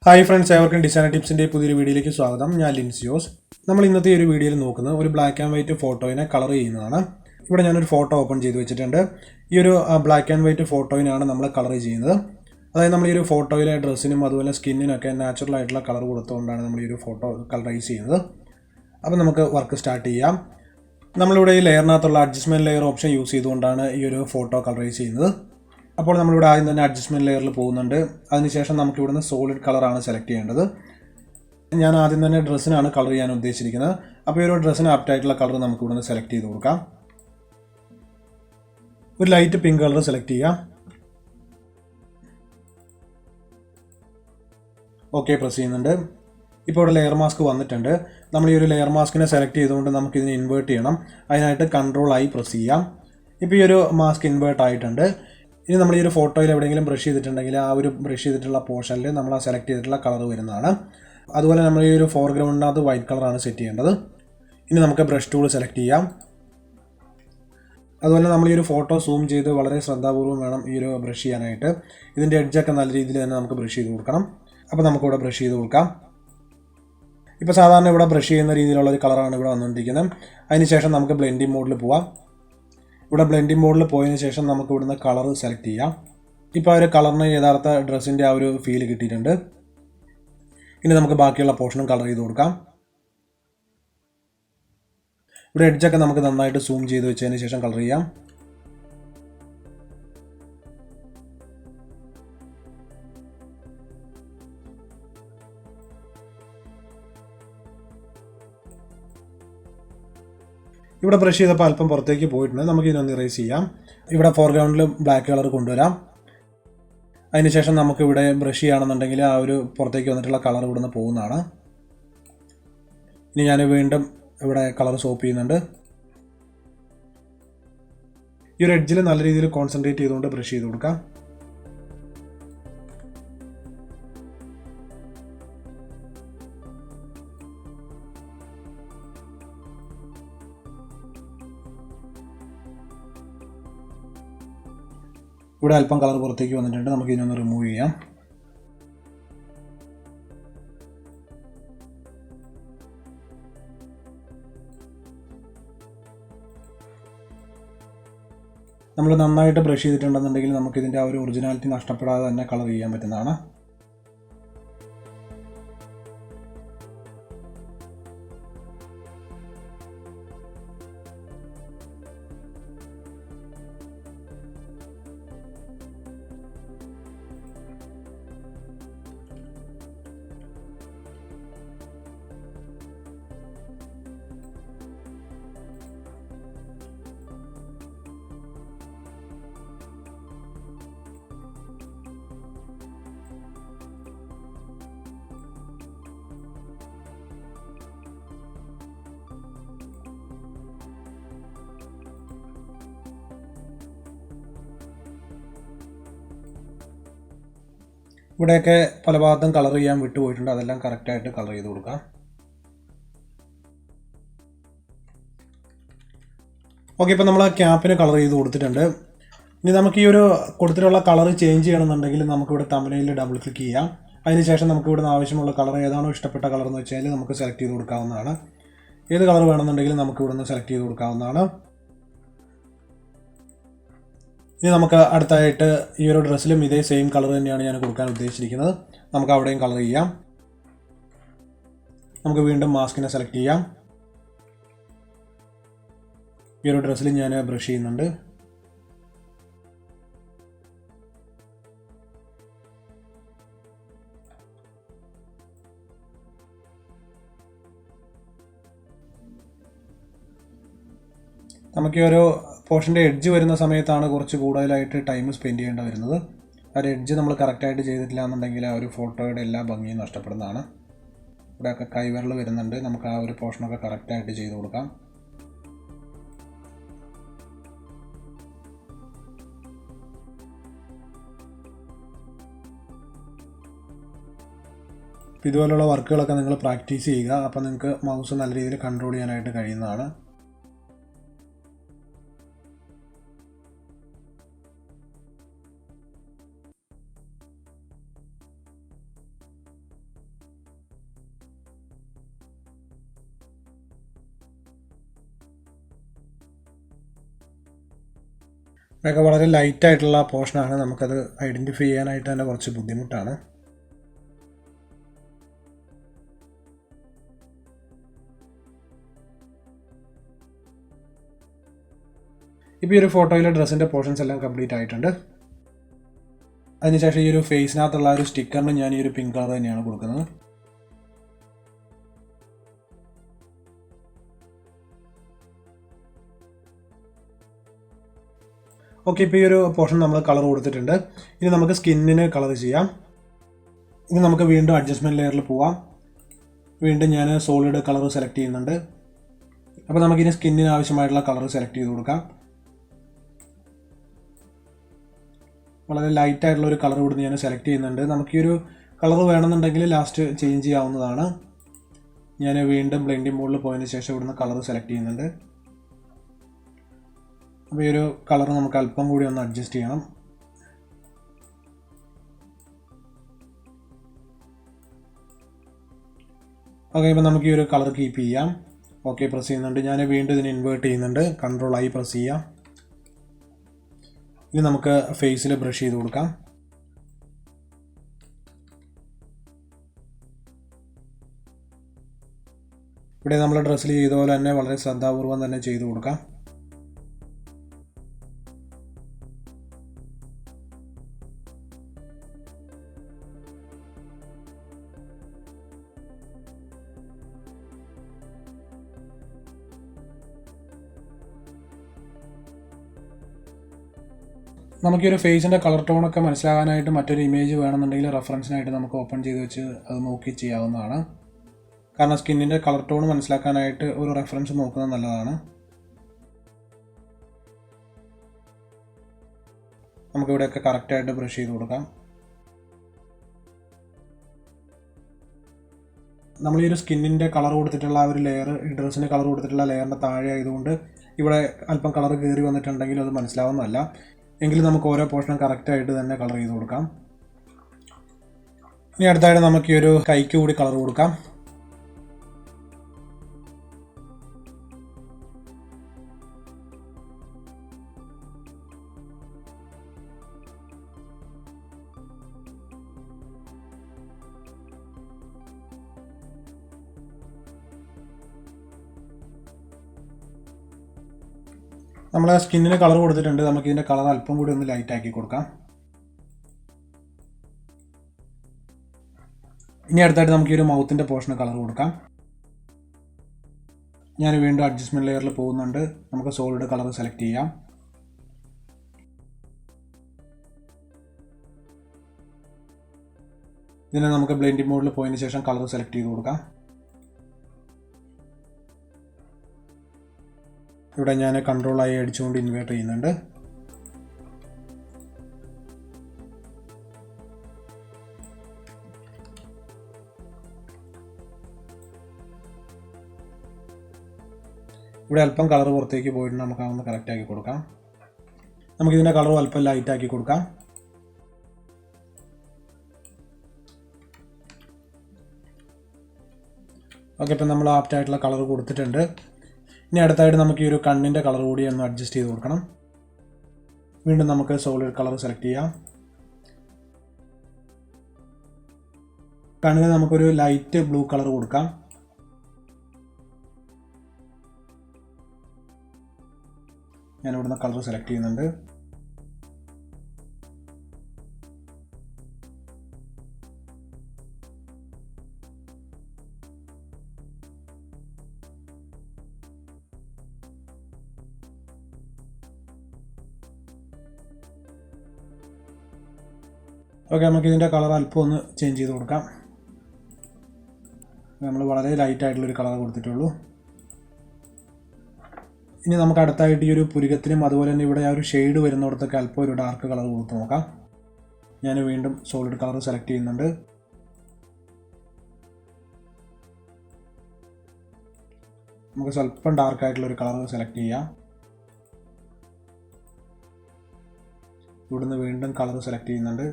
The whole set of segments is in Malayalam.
ഹായ് ഫ്രണ്ട്സ്, ഏവർക്കും ഡിസൈനർ ടിപ്സിൻ്റെ പുതിയൊരു വീഡിയോയിലേക്ക് സ്വാഗതം. ഞാൻ ലിൻസിയോസ്. നമ്മൾ ഇന്നത്തെ ഒരു വീഡിയോയിൽ നോക്കുന്നത് ഒരു ബ്ലാക്ക് ആൻഡ് വൈറ്റ് ഫോട്ടോയിനെ കളർ ചെയ്യുന്നതാണ്. ഇവിടെ ഞാനൊരു ഫോട്ടോ ഓപ്പൺ ചെയ്ത് വെച്ചിട്ടുണ്ട്. ഈ ഒരു ബ്ലാക്ക് ആൻഡ് വൈറ്റ് ഫോട്ടോയിനാണ് നമ്മൾ കളർ ചെയ്യുന്നത്. അതായത് നമ്മൾ ഈ ഒരു ഫോട്ടോയിലെ ഡ്രസ്സിനും അതുപോലെ സ്കിന്നിനൊക്കെ നാച്ചുറൽ ആയിട്ടുള്ള കളർ കൊടുത്തുകൊണ്ടാണ് നമ്മൾ ഈ ഒരു ഫോട്ടോ കളറൈസ് ചെയ്യുന്നത്. അപ്പോൾ നമുക്ക് വർക്ക് സ്റ്റാർട്ട് ചെയ്യാം. നമ്മളിവിടെ ഈ ലെയറിനകത്തുള്ള അഡ്ജസ്റ്റ്മെൻറ്റ് ലെയർ ഓപ്ഷൻ യൂസ് ചെയ്തുകൊണ്ടാണ് ഈ ഒരു ഫോട്ടോ കളറൈസ് ചെയ്യുന്നത്. അപ്പോൾ നമ്മളിവിടെ ആദ്യം തന്നെ അഡ്ജസ്റ്റ്മെൻറ്റ് ലെയറിൽ പോകുന്നുണ്ട്. അതിനുശേഷം നമുക്ക് ഇവിടുന്ന് സോളിഡ് കളറാണ് സെലക്ട് ചെയ്യേണ്ടത്. ഞാൻ ആദ്യം തന്നെ ഡ്രസ്സിനാണ് കളർ ചെയ്യാൻ ഉദ്ദേശിച്ചിരിക്കുന്നത്. അപ്പോൾ ഈ ഒരു ഡ്രസ്സിന് ആപ്റ്റായിട്ടുള്ള കളർ നമുക്ക് ഇവിടുന്ന് സെലക്ട് ചെയ്ത് കൊടുക്കാം. ഒരു ലൈറ്റ് പിങ്ക് കളർ സെലക്ട് ചെയ്യാം. ഓക്കെ പ്രസ് ചെയ്യുന്നുണ്ട്. ഇപ്പോൾ ഇവിടെ ലെയർ മാസ്ക് വന്നിട്ടുണ്ട്. നമ്മൾ ഈ ഒരു ലെയർ മാസ്കിനെ സെലക്ട് ചെയ്തുകൊണ്ട് നമുക്കിതിനെ ഇൻവേർട്ട് ചെയ്യണം. അതിനായിട്ട് Ctrl I പ്രസ് ചെയ്യാം. ഇപ്പോൾ ഈ ഒരു മാസ്ക് ഇൻവേർട്ട് ആയിട്ടുണ്ട്. ഇനി നമ്മൾ ഈ ഒരു ഫോട്ടോയിൽ എവിടെയെങ്കിലും ബ്രഷ് ചെയ്തിട്ടുണ്ടെങ്കിൽ ആ ഒരു ബ്രഷ് ചെയ്തിട്ടുള്ള പോർഷനിൽ നമ്മൾ ആ സെലക്ട് ചെയ്തിട്ടുള്ള കളർ വരുന്നതാണ്. അതുപോലെ നമ്മൾ ഈ ഒരു ഫോർഗ്രൗണ്ടിനകത്ത് വൈറ്റ് കളറാണ് സെറ്റ് ചെയ്യേണ്ടത്. ഇനി നമുക്ക് ബ്രഷ് ടൂൾ സെലക്ട് ചെയ്യാം. അതുപോലെ നമ്മൾ ഈ ഒരു ഫോട്ടോ സൂം ചെയ്ത് വളരെ ശ്രദ്ധാപൂർവ്വം വേണം ഈ ഒരു ബ്രഷ് ചെയ്യാനായിട്ട്. ഇതിൻ്റെ എഡ്ജൊക്കെ നല്ല രീതിയിൽ തന്നെ നമുക്ക് ബ്രഷ് ചെയ്ത് കൊടുക്കണം. അപ്പോൾ നമുക്കിവിടെ ബ്രഷ് ചെയ്ത് കൊടുക്കാം. ഇപ്പോൾ സാധാരണ ഇവിടെ ബ്രഷ് ചെയ്യുന്ന രീതിയിലുള്ള ഒരു കളറാണ് ഇവിടെ വന്നുകൊണ്ടിരിക്കുന്നത്. അതിനുശേഷം നമുക്ക് ബ്ലെൻഡിങ് മോഡിൽ പോവാം. ഇവിടെ ബ്ലെൻഡിങ് മോഡിൽ പോയതിന് ശേഷം നമുക്ക് ഇവിടുന്ന് കളർ സെലക്ട് ചെയ്യാം. ഇപ്പോൾ ആ ഒരു കളറിന് യഥാർത്ഥ ഡ്രസ്സിൻ്റെ ആ ഒരു ഫീൽ കിട്ടിയിട്ടുണ്ട്. ഇനി നമുക്ക് ബാക്കിയുള്ള പോർഷനും കളർ ചെയ്ത് കൊടുക്കാം. ഇവിടെ എഡ്ജൊക്കെ നമുക്ക് നന്നായിട്ട് സൂം ചെയ്ത് വെച്ചതിന് ശേഷം കളർ ചെയ്യാം. ഇവിടെ ബ്രഷ് ചെയ്തപ്പോൾ അല്പം പുറത്തേക്ക് പോയിട്ടുണ്ട്. നമുക്ക് ഇതിനൊന്ന് ഇറേസ് ചെയ്യാം. ഇവിടെ ഫോർഗ്രൗണ്ടിൽ ബ്ലാക്ക് കളർ കൊണ്ടുവരാം. അതിനുശേഷം നമുക്കിവിടെ ബ്രഷ് ചെയ്യുകയാണെന്നുണ്ടെങ്കിൽ ആ ഒരു പുറത്തേക്ക് വന്നിട്ടുള്ള കളർ ഇവിടുന്ന് പോകുന്നതാണ്. ഇനി ഞാൻ വീണ്ടും ഇവിടെ കളർ സോപ്പ് ചെയ്യുന്നുണ്ട്. ഈ ഒരു എഡ്ജിൽ നല്ല രീതിയിൽ കോൺസെൻട്രേറ്റ് ചെയ്തുകൊണ്ട് ബ്രഷ് ചെയ്ത് കൊടുക്കാം. ഇവിടെ അല്പം കളർ പുറത്തേക്ക് വന്നിട്ടുണ്ട്. നമുക്ക് ഇതിനൊന്ന് റിമൂവ് ചെയ്യാം. നമ്മൾ നന്നായിട്ട് ബ്രഷ് ചെയ്തിട്ടുണ്ടെന്നുണ്ടെങ്കിൽ നമുക്കിതിൻ്റെ ആ ഒരു ഒറിജിനാലിറ്റി നഷ്ടപ്പെടാതെ തന്നെ കളർ ചെയ്യാൻ പറ്റുന്നതാണ്. ഇവിടെയൊക്കെ പല ഭാഗത്തും കളർ ചെയ്യാൻ വിട്ടുപോയിട്ടുണ്ട്. അതെല്ലാം കറക്റ്റായിട്ട് കളർ ചെയ്ത് കൊടുക്കാം. ഓക്കെ, ഇപ്പോൾ നമ്മൾ ആ ക്യാപ്പിന് കളർ ചെയ്ത് കൊടുത്തിട്ടുണ്ട്. ഇനി നമുക്ക് ഈ ഒരു കൊടുത്തിട്ടുള്ള കളർ ചേഞ്ച് ചെയ്യണമെന്നുണ്ടെങ്കിൽ നമുക്കിവിടെ തമ്പനെയിൽ ഡബിൾ ക്ലിക്ക് ചെയ്യാം. അതിനുശേഷം നമുക്ക് ഇവിടുന്ന് ആവശ്യമുള്ള കളർ ഏതാണോ ഇഷ്ടപ്പെട്ട കളർ എന്ന് വെച്ചാൽ നമുക്ക് സെലക്ട് ചെയ്ത് കൊടുക്കാവുന്നതാണ്. ഏത് കളർ വേണമെന്നുണ്ടെങ്കിലും നമുക്ക് ഇവിടുന്ന് സെലക്ട് ചെയ്ത് കൊടുക്കാവുന്നതാണ്. ഇനി നമുക്ക് അടുത്തായിട്ട് ഈ ഒരു ഡ്രസ്സിലും ഇതേ സെയിം കളർ തന്നെയാണ് ഞാൻ കൊടുക്കാൻ ഉദ്ദേശിച്ചിരിക്കുന്നത്. നമുക്ക് അവിടെയും കളർ ചെയ്യാം. നമുക്ക് വീണ്ടും മാസ്കിനെ സെലക്ട് ചെയ്യാം. ഈ ഒരു ഡ്രസ്സിൽ ഞാൻ ബ്രഷ് ചെയ്യുന്നുണ്ട്. നമുക്ക് ഈ ഒരു പോർഷൻ്റെ എഡ്ജ് വരുന്ന സമയത്താണ് കുറച്ച് കൂടുതലായിട്ട് ടൈം സ്പെൻഡ് ചെയ്യേണ്ടി വരുന്നത്. ആ ഒരു എഡ്ജ് നമ്മൾ കറക്റ്റായിട്ട് ചെയ്തിട്ടില്ല എന്നുണ്ടെങ്കിൽ ആ ഒരു ഫോട്ടോയുടെ എല്ലാ ഭംഗിയും നഷ്ടപ്പെടുന്നതാണ്. ഇവിടെയൊക്കെ കൈവിരൽ വരുന്നുണ്ട്. നമുക്ക് ആ ഒരു പോർഷനൊക്കെ കറക്റ്റായിട്ട് ചെയ്ത് കൊടുക്കാം. ഇതുപോലുള്ള വർക്കുകളൊക്കെ നിങ്ങൾ പ്രാക്ടീസ് ചെയ്യുക. അപ്പോൾ നിങ്ങൾക്ക് മൗസ് നല്ല രീതിയിൽ കൺട്രോൾ ചെയ്യാനായിട്ട് കഴിയുന്നതാണ്. ഇതൊക്കെ വളരെ ലൈറ്റായിട്ടുള്ള പോർഷനാണ്, നമുക്കത് ഐഡൻറ്റിഫൈ ചെയ്യാനായിട്ട് തന്നെ കുറച്ച് ബുദ്ധിമുട്ടാണ്. ഇപ്പോൾ ഈ ഒരു ഫോട്ടോയിലെ ഡ്രസ്സിൻ്റെ പോർഷൻസ് എല്ലാം കംപ്ലീറ്റ് ആയിട്ടുണ്ട്. അതിനുശേഷം ഈ ഒരു ഫേസിനകത്തുള്ള ഒരു സ്റ്റിക്കറിന് ഞാൻ ഈ ഒരു പിങ്ക് കളർ തന്നെയാണ് കൊടുക്കുന്നത്. ഓക്കെ, ഇപ്പോൾ ഈ ഒരു പോർഷൻ നമ്മൾ കളർ കൊടുത്തിട്ടുണ്ട്. ഇനി നമുക്ക് സ്കിന്നിന് കളർ ചെയ്യാം. ഇനി നമുക്ക് വീണ്ടും അഡ്ജസ്റ്റ്മെൻറ്റ് ലെയറിൽ പോവാം. വീണ്ടും ഞാൻ സോളിഡ് കളർ സെലക്ട് ചെയ്യുന്നുണ്ട്. അപ്പോൾ നമുക്കിനി സ്കിന്നിന് ആവശ്യമായിട്ടുള്ള കളർ സെലക്ട് ചെയ്ത് കൊടുക്കാം. വളരെ ലൈറ്റായിട്ടുള്ള ഒരു കളർ ഇവിടുന്ന് ഞാൻ സെലക്ട് ചെയ്യുന്നുണ്ട്. നമുക്ക് ഈ ഒരു കളർ വേണമെന്നുണ്ടെങ്കിൽ ലാസ്റ്റ് ചേഞ്ച് ചെയ്യാവുന്നതാണ്. ഞാൻ വീണ്ടും ബ്ലെൻഡിംഗ് മോഡിൽ പോയതിന് ശേഷം ഇവിടുന്ന് കളർ സെലക്ട് ചെയ്യുന്നുണ്ട്. അപ്പോൾ ഈ ഒരു കളർ നമുക്ക് അല്പം കൂടി ഒന്ന് അഡ്ജസ്റ്റ് ചെയ്യണം. ഓക്കെ, ഇപ്പോൾ നമുക്ക് ഈ ഒരു കളർ കീപ്പ് ചെയ്യാം. ഓക്കെ പ്രസ് ചെയ്യുന്നുണ്ട്. ഞാൻ വീണ്ടും ഇതിനെ ഇൻവേർട്ട് ചെയ്യുന്നുണ്ട്. Ctrl I പ്രസ് ചെയ്യാം. ഇനി നമുക്ക് ഫേസിൽ ബ്രഷ് ചെയ്ത് കൊടുക്കാം. ഇവിടെ നമ്മൾ ഡ്രസ്സിൽ ചെയ്ത പോലെ തന്നെ വളരെ ശ്രദ്ധാപൂർവം തന്നെ ചെയ്തു കൊടുക്കാം. നമുക്ക് ഈ ഒരു ഫേസിൻ്റെ കളർ ടോണൊക്കെ മനസ്സിലാകാനായിട്ട് മറ്റൊരു ഇമേജ് വേണമെന്നുണ്ടെങ്കിൽ റെഫറൻസിനായിട്ട് നമുക്ക് ഓപ്പൺ ചെയ്ത് വെച്ച് അത് നോക്കി ചെയ്യാവുന്നതാണ്. കാരണം സ്കിന്നിൻ്റെ കളർ ടോൺ മനസ്സിലാക്കാനായിട്ട് ഒരു റെഫറൻസ് നോക്കുന്നത് നല്ലതാണ്. നമുക്കിവിടെയൊക്കെ കറക്റ്റായിട്ട് ബ്രഷ് ചെയ്ത് കൊടുക്കാം. നമ്മൾ ഈ ഒരു സ്കിന്നിൻ്റെ കളർ കൊടുത്തിട്ടുള്ള ആ ഒരു ലെയർ, ഈ ഡ്രസ്സിന് കളർ കൊടുത്തിട്ടുള്ള ലെയറിൻ്റെ താഴെ ആയതുകൊണ്ട് ഇവിടെ അല്പം കളർ കയറി വന്നിട്ടുണ്ടെങ്കിൽ അത് മനസ്സിലാവുന്നതല്ല. എങ്കിലും നമുക്ക് ഓരോ പോർഷനും കറക്റ്റായിട്ട് തന്നെ കളർ ചെയ്ത് കൊടുക്കാം. ഇനി അടുത്തായിട്ട് നമുക്ക് ഈ ഒരു കൈക്ക് കൂടി കളർ കൊടുക്കാം. നമ്മൾ സ്കിന്നിന് കളർ കൊടുത്തിട്ടുണ്ട്. നമുക്ക് ഇതിൻ്റെ കളർ അല്പം കൂടി ഒന്ന് ലൈറ്റ് ആക്കി കൊടുക്കാം. ഇനി അടുത്തായിട്ട് നമുക്ക് ഈ ഒരു മൗത്തിൻ്റെ പോർഷന് കളർ കൊടുക്കാം. ഞാൻ വീണ്ടും അഡ്ജസ്റ്റ്മെൻറ്റ് ലെയറിൽ പോകുന്നുണ്ട്. നമുക്ക് സോളിഡ് കളർ സെലക്ട് ചെയ്യാം. ഇതിനെ നമുക്ക് ബ്ലെൻഡിംഗ് മോഡിൽ പോയതിന് ശേഷം കളർ സെലക്ട് ചെയ്ത് കൊടുക്കാം. ഇവിടെ ഞാൻ Ctrl I അടിച്ചുകൊണ്ട് ഇൻവേർട്ട് ചെയ്യുന്നുണ്ട്. ഇവിടെ അല്പം കളർ പുറത്തേക്ക് പോയിട്ട് നമുക്ക് അതൊന്ന് കറക്റ്റ് ആക്കി കൊടുക്കാം. നമുക്കിതിൻ്റെ കളർ അല്പം ലൈറ്റ് ആക്കി കൊടുക്കാം. ഓക്കെ, ഇപ്പം നമ്മൾ ആപ്റ്റായിട്ടുള്ള കളർ കൊടുത്തിട്ടുണ്ട്. ഇനി അടുത്തായിട്ട് നമുക്ക് ഈ ഒരു കണ്ണിൻ്റെ കളർ കൂടി ഒന്ന് അഡ്ജസ്റ്റ് ചെയ്ത് കൊടുക്കണം. വീണ്ടും നമുക്ക് സോളിഡ് കളർ സെലക്ട് ചെയ്യാം. കണ്ണിന് നമുക്കൊരു ലൈറ്റ് ബ്ലൂ കളർ കൊടുക്കാം. ഞാൻ ഇവിടുന്ന് കളർ സെലക്ട് ചെയ്യുന്നുണ്ട്. ഓക്കെ, നമുക്കിതിൻ്റെ കളർ അല്പം ഒന്ന് ചേഞ്ച് ചെയ്ത് കൊടുക്കാം. നമ്മൾ വളരെ ലൈറ്റായിട്ടുള്ളൊരു കളർ കൊടുത്തിട്ടുള്ളൂ. ഇനി നമുക്ക് അടുത്തായിട്ട് ഈ ഒരു പുരികത്തിനും അതുപോലെ തന്നെ ഇവിടെ ആ ഒരു ഷെയ്ഡ് വരുന്നിടത്തൊക്കെ അല്പം ഒരു ഡാർക്ക് കളർ കൊടുത്ത് നോക്കാം. ഞാൻ വീണ്ടും സോളിഡ് കളർ സെലക്ട് ചെയ്യുന്നുണ്ട്. നമുക്ക് സ്വല്പം ഡാർക്കായിട്ടുള്ളൊരു കളർ സെലക്ട് ചെയ്യാം. ഇവിടുന്ന് വീണ്ടും കളർ സെലക്ട് ചെയ്യുന്നുണ്ട്.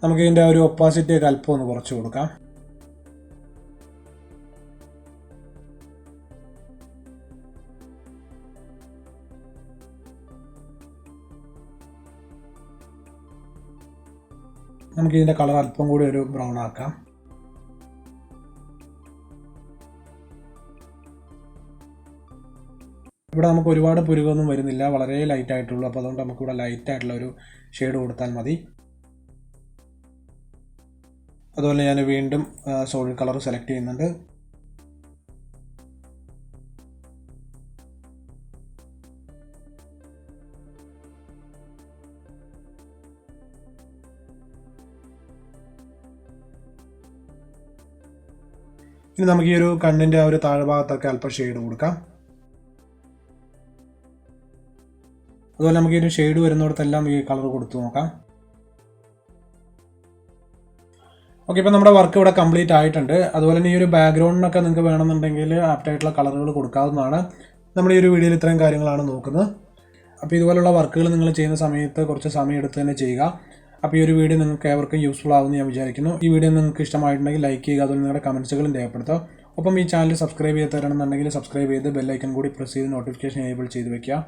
നമുക്ക് ഇതിൻ്റെ ഒരു ഒപ്പാസിറ്റി ഒക്കെ അല്പം ഒന്ന് കുറച്ച് കൊടുക്കാം. നമുക്ക് ഇതിൻ്റെ കളർ അല്പം കൂടി ഒരു ബ്രൗൺ ആക്കാം. ഇവിടെ നമുക്ക് ഒരുപാട് പുരുകൊന്നും വരുന്നില്ല, വളരെ ലൈറ്റ് ആയിട്ടുള്ളൂ. അപ്പോൾ അതുകൊണ്ട് നമുക്കിവിടെ ലൈറ്റ് ആയിട്ടുള്ള ഒരു ഷെയ്ഡ് കൊടുത്താൽ മതി. അതുപോലെ ഞാൻ വീണ്ടും സോളിഡ് കളർ സെലക്ട് ചെയ്യുന്നുണ്ട്. ഇനി നമുക്ക് ഈ ഒരു കണ്ണിൻ്റെ ആ ഒരു താഴ്ഭാഗത്തൊക്കെ അല്പം ഷെയ്ഡ് കൊടുക്കാം. അതുപോലെ നമുക്ക് ഈ ഒരു ഷെയ്ഡ് വരുന്നിടത്തെല്ലാം ഈ കളർ കൊടുത്തു നോക്കാം. ഓക്കെ, ഇപ്പോൾ നമ്മുടെ വർക്ക് ഇവിടെ കംപ്ലീറ്റ് ആയിട്ടുണ്ട്. അതുപോലെ തന്നെ ഈ ഒരു ബാക്ക്ഗ്രൗണ്ടിനൊക്കെ നിങ്ങൾക്ക് വേണമെന്നുണ്ടെങ്കിൽ ആപ്റ്റായിട്ടുള്ള കളറുകൾ കൊടുക്കാവുന്നതാണ്. നമ്മൾ ഈ ഒരു വീഡിയോയിൽ ഇത്രയും കാര്യങ്ങളാണ് നോക്കുന്നത്. അപ്പോൾ ഇതുപോലുള്ള വർക്കുകൾ നിങ്ങൾ ചെയ്യുന്ന സമയത്ത് കുറച്ച് സമയം എടുത്ത് തന്നെ ചെയ്യുക. അപ്പോൾ ഈ ഒരു വീഡിയോ നിങ്ങൾക്ക് ഏവർക്കും യൂസ്ഫുൾ ആകുമെന്ന് ഞാൻ വിചാരിക്കുന്നു. ഈ വീഡിയോ നിങ്ങൾക്ക് ഇഷ്ടമായിട്ടുണ്ടെങ്കിൽ ലൈക്ക് ചെയ്യുക, അതുപോലെ നിങ്ങളുടെ കമൻസുകളും രേഖപ്പെടുത്തുക. ഒപ്പം ഈ ചാനൽ സബ്സ്ക്രൈബ് ചെയ്ത് തരണമെന്നുണ്ടെങ്കിൽ സബ്സ്ക്രൈബ് ചെയ്ത് ബെല്ലൈക്കൺ കൂടി പ്രസ് ചെയ്ത് നോട്ടിഫിക്കേഷൻ എനേബിൾ ചെയ്ത് വെക്കുക.